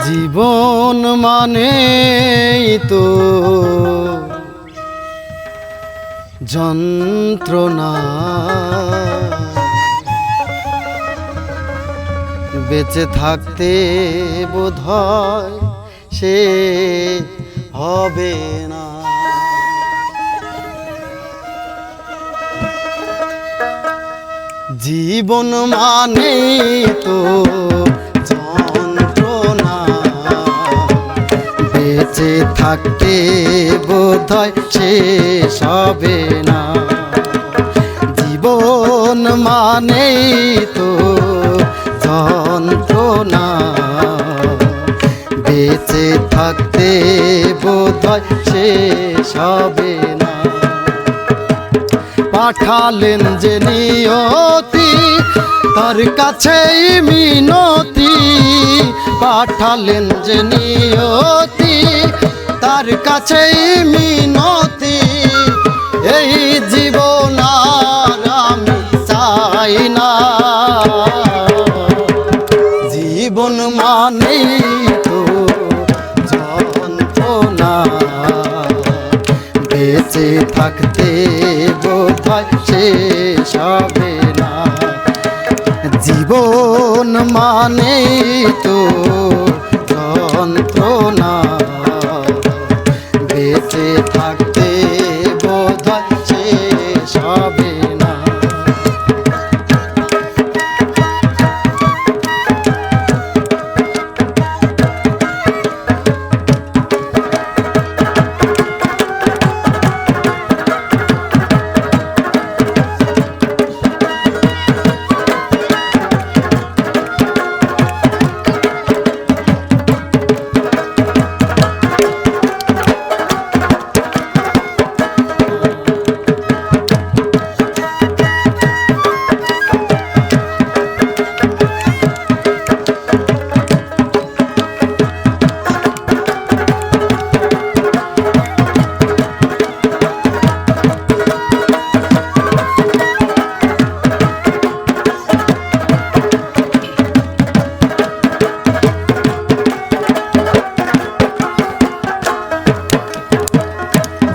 জীবন মানেই তো যন্ত্রণা, বেঁচে থাকতে বোধহয় সে হবে না। জীবন মানেই তো যন্ত্রণা, বেঁচে থাকতে বোধহয় শেষ হবে না। জীবন মানেই তো যন্ত্রণা, বেঁচে থাকতে বোধহয় শেষ হবে না। পাঠালেন যে নিয়তি তার কাছেই মিনতি, পাঠালেন যে নিয়তি তার কাছেই মিনতি। এই জীবন আর আমি চাই না। জীবন মানেই তো যন্ত্রণা, বেঁচে থাকতে বোধহয় শেষ হবে না। জীবন মানেই তো যন্ত্রণা, বেঁচে থাকতে বোধহয় শেষ হবে না।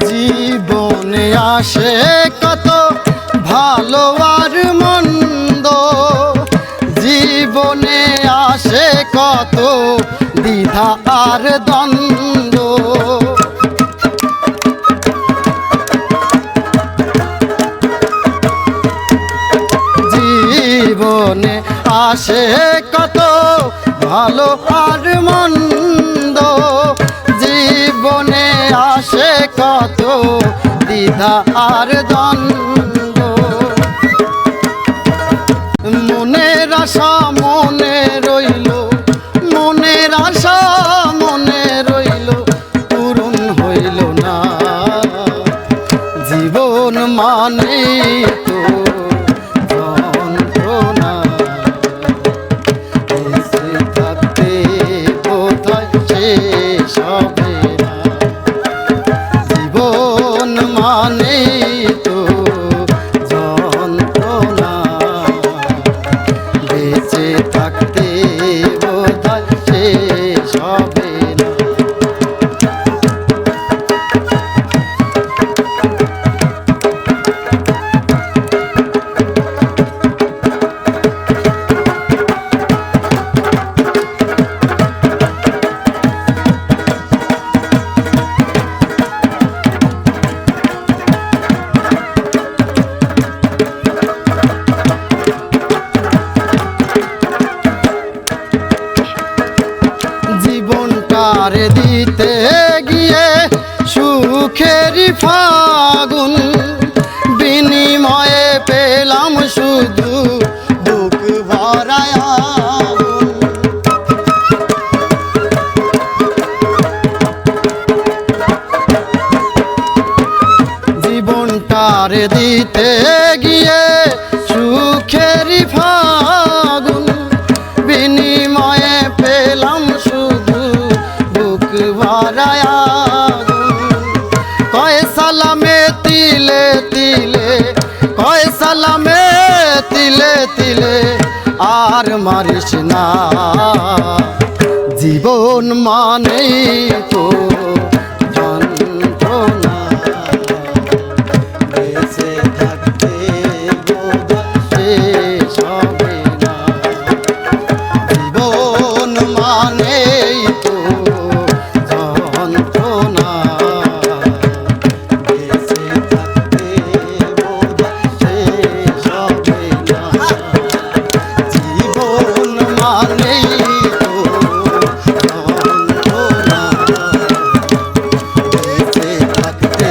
জীবনে আসে কত ভালো আর মন্দ, জীবনে আসে কত দ্বিধা আর দ্বন্দ্ব। জীবনে আসে কত ভালো আর মন্দ, জীবনে আসে কত দ্বিধা আর দ্বন্দ্ব। মনের আশা মনে রইল, মনের আশা মনে রইল, পূরণ হইল না। জীবন মানেই তো যন্ত্রণা, বেঁচে থাকতে বোধহয় শেষ হবে না। জীবন মানেই তো যন্ত্রণা, বেঁচে থাকতে বোধহয় শেষ হবে না। জীবনটারে দিতে গিয়ে সুখের ফাগুন, বিনিময়ে পেলাম শুধু বুক ভরায় আগুন। জীবনটারে দিতে গিয়ে সুখের ফাগুন, বিনিময়ে পেলাম শুধু বুক ভরায় আগুন। কয় সালামে তিলে তিলে, কয় সালামে তিলে তিলে আর মারিস না। জীবন মানেই তো যন্ত্রণা, বেঁচে থাকতে বোধহয় শেষ হবে না। জীবন মানেই তো যন্ত্রণা, বেঁচে থাকতে বোধহয় শেষ হবে না। জীবন মানেই তো যন্ত্রণা, বেঁচে থাকতে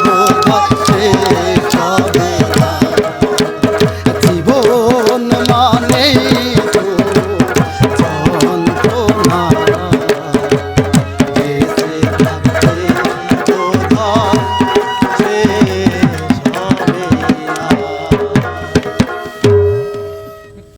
বোধহয় শেষ হবে না। জীবন মানেই তো